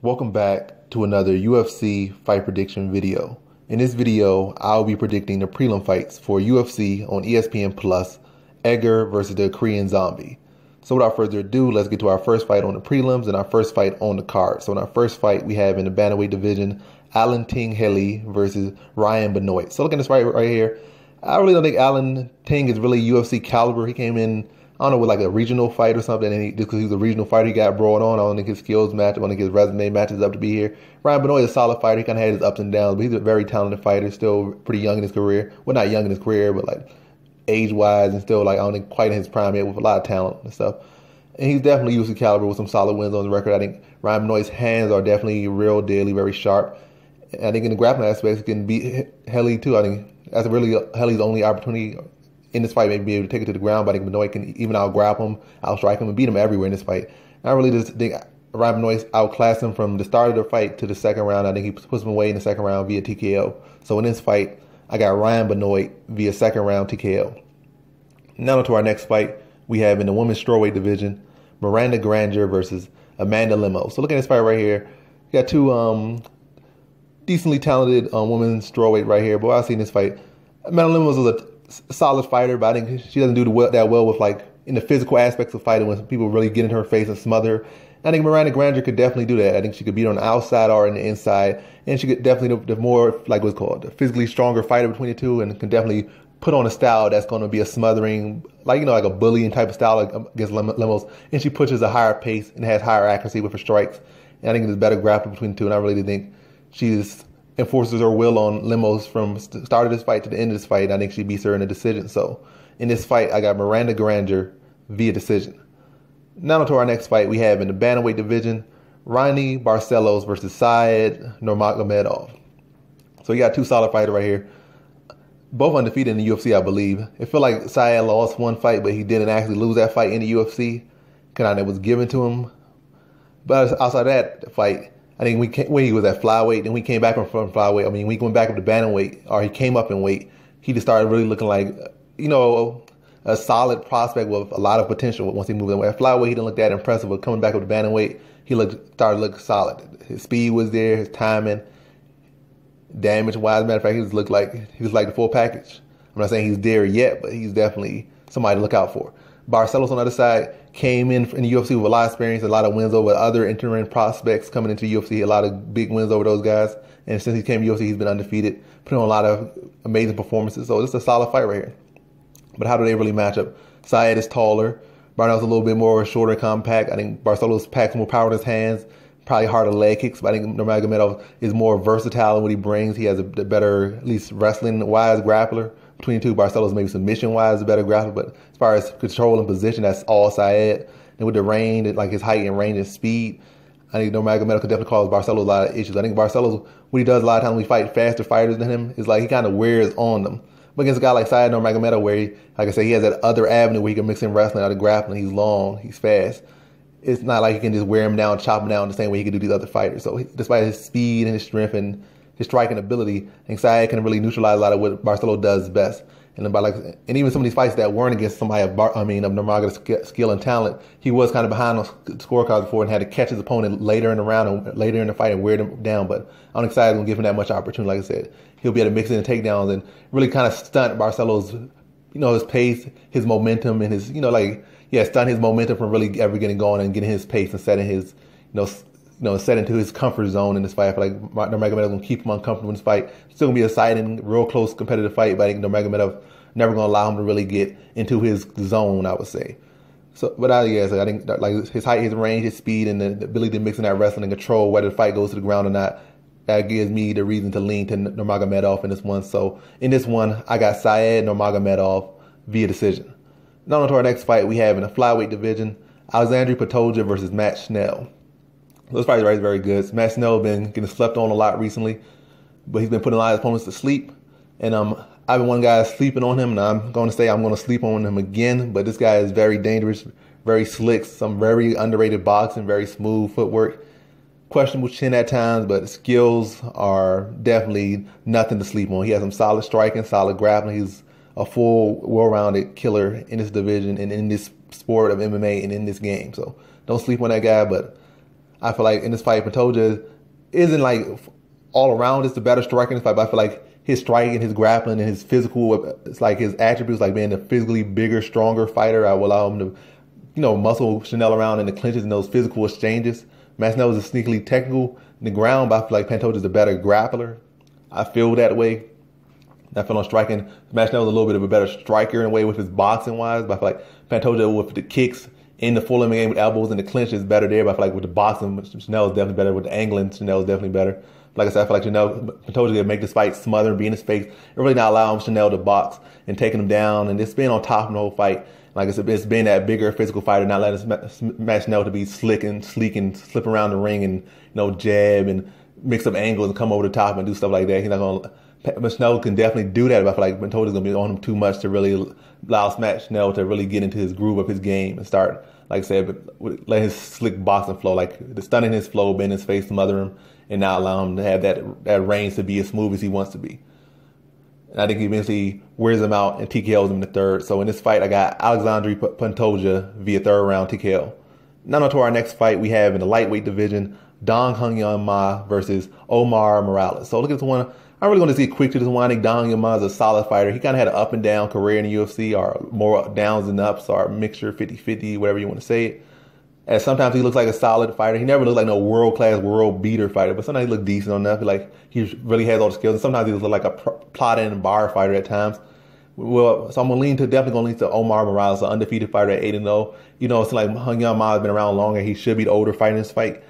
Welcome back to another UFC fight prediction video. In this video, I'll be predicting the prelim fights for UFC on ESPN Plus, Edgar versus the Korean Zombie. So without further ado, let's get to our first fight on the prelims and our first fight on the card. So in our first fight, we have in the bantamweight division, Alan Ting Heili versus Ryan Benoit. So looking at this fight right here, I really don't think Alan Ting is really UFC caliber. He came in, I don't know, with like a regional fight or something, and just because he was a regional fighter, he got brought on. I don't think his skills match. I don't think his resume matches up to be here. Ryan Benoit is a solid fighter. He kind of had his ups and downs, but he's a very talented fighter, still pretty young in his career. Well, not young in his career, but like age-wise and still like I don't think quite in his prime yet with a lot of talent and stuff. And he's definitely UFC caliber with some solid wins on the record. I think Ryan Benoit's hands are definitely real deadly, very sharp. And I think in the grappling aspects, he can beat Heili too. I think that's really Heili's only opportunity in this fight, maybe be able to take it to the ground, but I think Benoit can even out-grapple him, out-strike him, and beat him everywhere in this fight. And I really just think Ryan Benoit outclassed him from the start of the fight to the second round. I think he puts him away in the second round via TKO. So in this fight, I got Ryan Benoit via second round TKO. Now to our next fight, we have in the women's strawweight division, Miranda Granger versus Amanda Lemos. So look at this fight right here. You got two decently talented women's strawweight right here. But what I see in this fight, Amanda Lemos is a solid fighter, but I think she doesn't do that well with like in the physical aspects of fighting when people really get in her face and smother her. I think Miranda Granger could definitely do that. I think she could beat on the outside or on the inside, and she could definitely the more like what's called the physically stronger fighter between the two, and can definitely put on a style that's going to be a smothering, like like a bullying type of style against Lemos, and she pushes a higher pace and has higher accuracy with her strikes. And I think there's better grappling between the two, and I really think she's enforces her will on Lemos from the start of this fight to the end of this fight. I think she beats her in a decision. So in this fight, I got Miranda Granger via decision. Now to our next fight we have in the bantamweight division, Ronnie Barcelos versus Syed Nurmagomedov. So you got two solid fighters right here. Both undefeated in the UFC, I believe. It felt like Syed lost one fight, but he didn't actually lose that fight in the UFC. Kind of was given to him. But outside that fight, I think when he was at flyweight, and we came back from flyweight. I mean, we went back up to bantamweight, or he came up in weight. He just started really looking like, a solid prospect with a lot of potential once he moved away. At flyweight, he didn't look that impressive, but coming back up to bantamweight, he started to look solid. His speed was there, his timing, damage-wise. Matter of fact, he was like the full package. I'm not saying he's there yet, but he's definitely somebody to look out for. Barcelos on the other side came in the UFC with a lot of experience, a lot of wins over other interim prospects coming into UFC, a lot of big wins over those guys. And since he came to UFC, he's been undefeated, putting on a lot of amazing performances. So it's a solid fight right here. But how do they really match up? Syed is taller. Barcelos's a little bit more shorter and compact. I think Barcelos packs more power in his hands, probably harder leg kicks. But I think Nurmagomedov is more versatile in what he brings. He has a better, at least wrestling-wise, grappler. Between the two, Barcelos maybe submission-wise a better grappler, but as far as control and position, that's all Syed. And with the range, like his height and range and speed, I think Nurmagomedov could definitely cause Barcelos a lot of issues. I think Barcelos, what he does a lot of times when we fight faster fighters than him, is like he kind of wears on them. But against a guy like Syed Nurmagomedov, where he, like I said, he has that other avenue where he can mix in wrestling out of grappling. He's long, he's fast. It's not like he can just wear him down, chop him down the same way he can do these other fighters. So despite his speed and his strength and his striking ability, I think Syed can really neutralize a lot of what Barcelos does best. And even some of these fights that weren't against somebody of Nurmagomedov's skill and talent, he was kind of behind on scorecards before and had to catch his opponent later in the round and later in the fight and wear him down. But I don't think Syed's gonna give him that much opportunity. Like I said, he'll be able to mix in the takedowns and really kind of stunt Barcelos, his pace, his momentum, and his, stunt his momentum from really ever getting going and getting his pace and setting his, set into his comfort zone in this fight. I feel like Nurmagomedov going to keep him uncomfortable in this fight. It's still going to be a exciting, real close competitive fight, but I think Nurmagomedov never going to allow him to really get into his zone, I would say. So, but I think like his height, his range, his speed, and the ability to mix in that wrestling and control whether the fight goes to the ground or not, that gives me the reason to lean to Nurmagomedov in this one. So in this one, I got Syed Nurmagomedov via decision. Now on to our next fight we have in the flyweight division, Alexandre Pantoja versus Matt Schnell. Those fights are very good. Matt Schnell has been getting slept on a lot recently, but he's been putting a lot of opponents to sleep. And I've been one guy sleeping on him, and I'm going to say I'm going to sleep on him again. But this guy is very dangerous, very slick, some very underrated boxing, very smooth footwork, questionable chin at times, but skills are definitely nothing to sleep on. He has some solid striking, solid grappling. He's a full, well-rounded killer in this division and in this sport of MMA and in this game. So don't sleep on that guy, but I feel like in this fight, Pantoja isn't like all around just the better striker in this fight, but I feel like his striking, his grappling, and his physical, it's like his attributes, like being a physically bigger, stronger fighter, I will allow him to, muscle Schnell around in the clinches and those physical exchanges. Schnell is sneakily technical in the ground, but I feel like Pantoja is a better grappler. I feel that way. I feel on striking, Schnell is a little bit of a better striker in a way with his boxing wise, but I feel like Pantoja with the kicks in the full limit game with elbows and the clinch is better there, but I feel like with the boxing, Schnell is definitely better. With the angling, Schnell is definitely better. Like I said, I feel like Pantoja can make this fight smother and be in his face and really not allowing Schnell to box and taking him down and just being on top of the whole fight. Like I said, it's been that bigger physical fighter, not letting Schnell to be slick and sleek and slip around the ring and jab and mix up angles and come over the top and do stuff like that. He's not gonna. Schnell can definitely do that, but I feel like Pantoja's gonna be on him too much to really allow Schnell to really get into his groove of his game and start, like I said, let his slick boxing flow, like the stunning his flow, bend his face, smother him, and not allow him to have that range to be as smooth as he wants to be. And I think he eventually wears him out and TKOs him in the third. So in this fight, I got Alexandre Pantoja via third round TKO. Now on to our next fight we have in the lightweight division, Hyun Ma versus Omar Morales. So look at this one. I'm really going to see quick to this one. I think Hyun Ma is a solid fighter. He kind of had an up and down career in the UFC, or more downs than ups, or a mixture, 50-50, whatever you want to say it. And sometimes he looks like a solid fighter. He never looked like no world-class, world-beater fighter, but sometimes he looked decent enough. Like he really has all the skills. And sometimes he looks like a plotting and bar fighter at times. Well, so I'm definitely going to lean to Omar Morales, an undefeated fighter at 8-0. It's like Hyun Ma has been around longer. He should be the older fighter in this fight.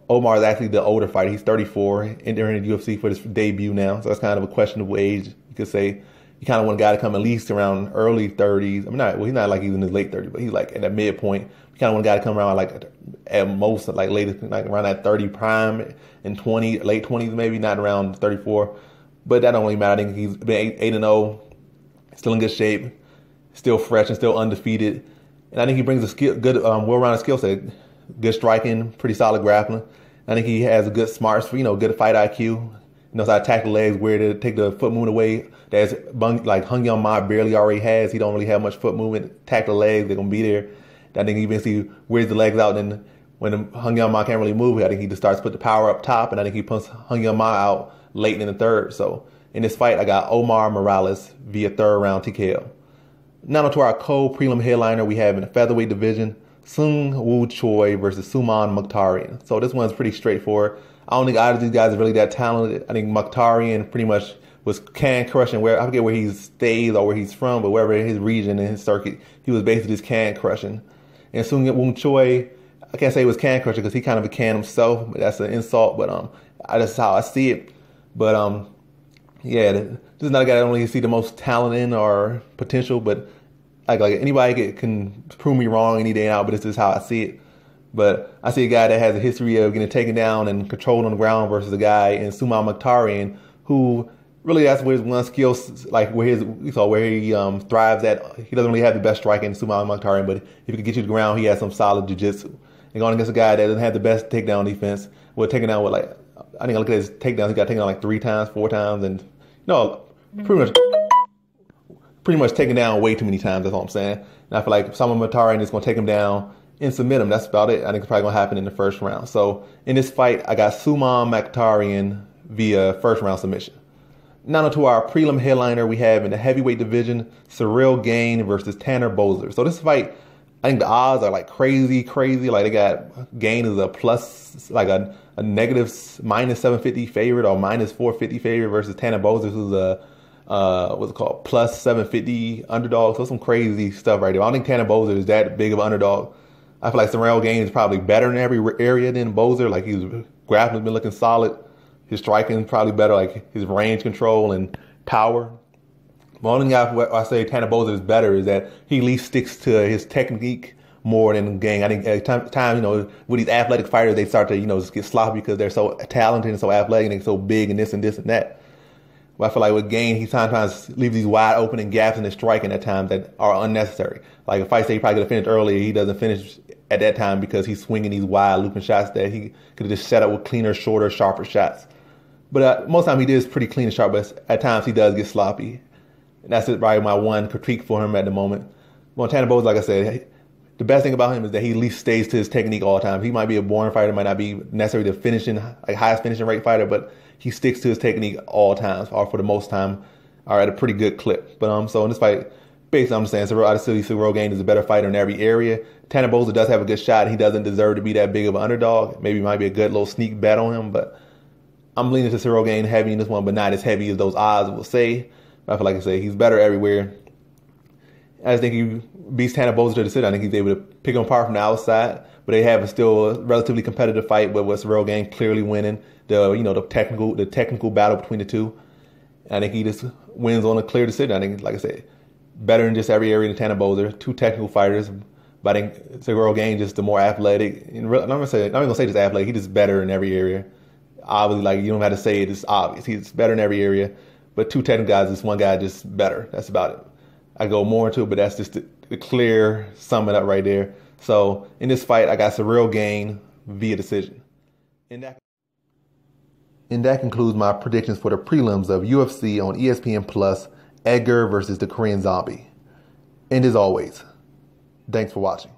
Omar is actually the older fighter. He's 34, entering the UFC for his debut now. So that's kind of a questionable age. You could say you kind of want a guy to come at least around early 30s. He's not like he's in his late 30s, but he's like at that midpoint. You kind of want a guy to come around like at most like latest, like around that 30 prime and 20, late 20s maybe, not around 34. But that don't really matter. I think he's been 8-0, still in good shape, still fresh and still undefeated. And I think he brings a good, well-rounded skill set. Good striking, pretty solid grappling. I think he has a good smart, good fight IQ. He knows how to attack the legs, where to take the foot movement away. That's like Hyun Ma barely already has. He don't really have much foot movement. Attack the legs, they're gonna be there. I think he eventually wears the legs out, and when Hyun Ma can't really move, I think he just starts to put the power up top, and I think he puts Hyun Ma out late in the third. So in this fight, I got Omar Morales via third round TKO. Now to our co-prelim headliner we have in the featherweight division, Seung-Woo Choi versus Suman Mohktarian. So this one's pretty straightforward. I don't think either of these guys are really that talented. I think Mohktarian pretty much was can crushing where, I forget where he stays or where he's from, but wherever his region and his circuit, he was basically just can crushing. And Seung-Woo Choi, I can't say he was can crushing because he kind of a can himself, but that's an insult. But that's how I see it. But yeah, this is not a guy I don't really see the most talent in or potential, but like anybody can prove me wrong any day now, but this is how I see it. But I see a guy that has a history of getting taken down and controlled on the ground versus a guy in Suman Mohktarian who really, that's where his one skill, like where he thrives at. He doesn't really have the best striking in Suman Mohktarian, but if he can get you to the ground, he has some solid jiu-jitsu. And going against a guy that doesn't have the best takedown defense, well, taking down with I think I look at his takedowns, he got taken down like 3 times, 4 times, and pretty much taken down way too many times. That's all I'm saying. And I feel like Suman Mohktarian is going to take him down and submit him. That's about it. I think it's probably going to happen in the first round. So in this fight, I got Suman Mohktarian via first round submission. Now to our prelim headliner we have in the heavyweight division, Gane versus Tanner Boser. So this fight, I think the odds are like crazy. Like they got Gane is a plus, like a negative minus 750 favorite or minus 450 favorite versus Tanner Boser, who's a what's it called, plus 750 underdog. So some crazy stuff right there. I don't think Tanner Boser is that big of an underdog. I feel like Gane is probably better in every area than Boser. Like his grappling's been looking solid. His striking is probably better, like his range control and power. The only thing I say Tanner Boser is better is that he at least sticks to his technique more than Gane. I think at times, with these athletic fighters, they start to, just get sloppy because they're so talented and so athletic and they're so big and this and that. But I feel like with Gane, he sometimes leaves these wide opening gaps in his striking at times that are unnecessary. Like a fight, say he probably could have finished earlier, he doesn't finish at that time because he's swinging these wide looping shots that he could have just set up with cleaner, shorter, sharper shots. But most of the time he is pretty clean and sharp, but at times he does get sloppy. And that's probably my one critique for him at the moment. Tanner Boser, like I said, the best thing about him is that he at least stays to his technique all the time. He might be a boring fighter, might not be necessarily the finishing, like highest finishing rate fighter, but he sticks to his technique all times, or for the most time, or at a pretty good clip. But so in this fight, basically I'm just saying, I still see Ciryl Gane is a better fighter in every area. Tanner Boser does have a good shot. He doesn't deserve to be that big of an underdog. Maybe it might be a good little sneak bet on him, but I'm leaning to Ciryl Gane heavy in this one, but not as heavy as those odds will say. But I feel like I say he's better everywhere. I just think he beats Tanner Boser to the decision. I think he's able to pick him apart from the outside, but they have still a relatively competitive fight, but with Ciryl Gane clearly winning the technical battle between the two. I think he just wins on a clear decision. I think, like I said, better in just every area than Tanner Boser. Two technical fighters, but I think Ciryl Gane just the more athletic. I'm not gonna say just athletic. He's just better in every area. Obviously, like you don't have to say it. It's obvious. He's better in every area. But two technical guys, this one guy just better. That's about it. I go more into it, but that's just the clear summing up right there. So in this fight, I got Ciryl Gane via decision. And that concludes my predictions for the prelims of UFC on ESPN Plus, Edgar versus the Korean Zombie. And as always, thanks for watching.